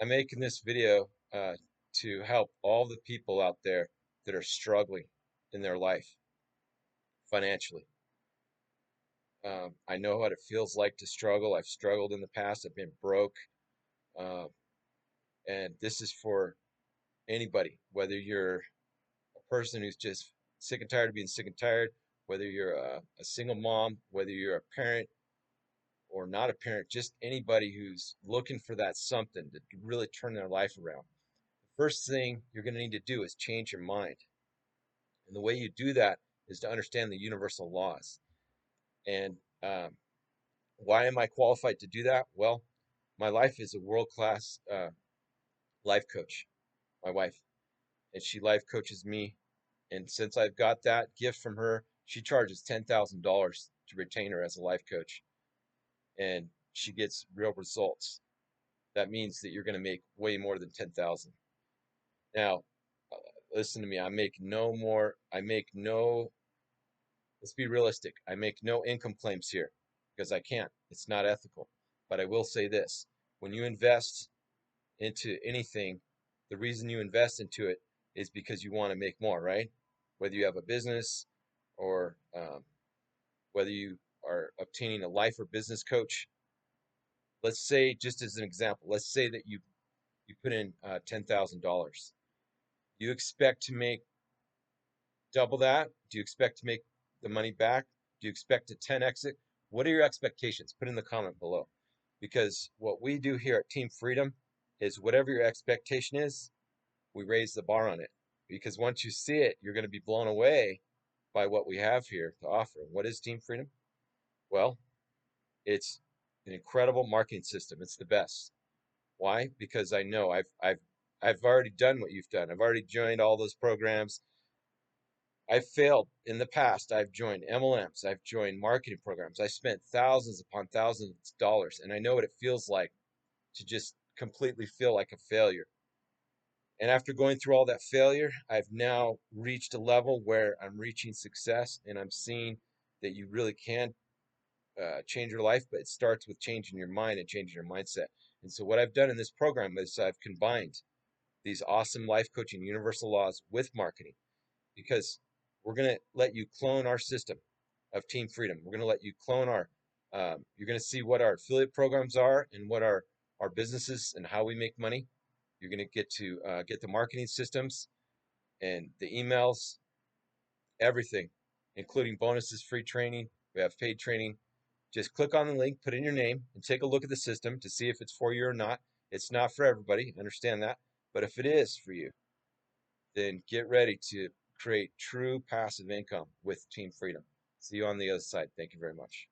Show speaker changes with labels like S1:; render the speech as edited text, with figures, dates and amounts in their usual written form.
S1: I'm making this video to help all the people out there that are struggling in their life financially. I know what it feels like to struggle. I've struggled in the past. I've been broke. Uh, and this is for anybody, whether you're a person who's just sick and tired of being sick and tired, whether you're a single mom, whether you're a parent or not a parent, just anybody who's looking for that something to really turn their life around. The first thing you're going to need to do is change your mind. And the way you do that is to understand the universal laws. And why am I qualified to do that? Well, my life is a world-class life coach, my wife, and she life coaches me. And since I've got that gift from her, she charges $10,000 to retain her as a life coach, and she gets real results. That means that you're going to make way more than 10,000. Now, uh, listen to me. I make no more. I make no Let's be realistic. I make no income claims here because I can't. It's not ethical. But I will say this. When you invest into anything, the reason you invest into it is because you want to make more, right? Whether you have a business or whether you are obtaining a life or business coach. Let's say, just as an example, let's say that you put in $10,000. Do you expect to make double that? Do you expect to make the money back? Do you expect to 10x it? What are your expectations? Put in the comment below. Because what we do here at Team Freedom is whatever your expectation is, we raise the bar on it. Because once you see it, you're going to be blown away by what we have here to offer. What is Team Freedom? Well, it's an incredible marketing system. It's the best. Why? Because I know I've already done what you've done. I've already joined all those programs. I've failed in the past. I've joined MLMs. I've joined marketing programs. I spent thousands upon thousands of dollars, and I know what it feels like to just completely feel like a failure. And after going through all that failure, I've now reached a level where I'm reaching success, and I'm seeing that you really can change your life, but it starts with changing your mind and changing your mindset. And so, what I've done in this program is I've combined these awesome life coaching universal laws with marketing because we're going to let you clone our system of Team Freedom. We're going to let you clone you're going to see what our affiliate programs are and what our businesses and how we make money. You're going to get the marketing systems and the emails, everything, including bonuses, free training. We have paid training. Just click on the link, put in your name, and take a look at the system to see if it's for you or not. It's not for everybody, understand that. But if it is for you, then get ready to create true passive income with Team Freedom. See you on the other side. Thank you very much.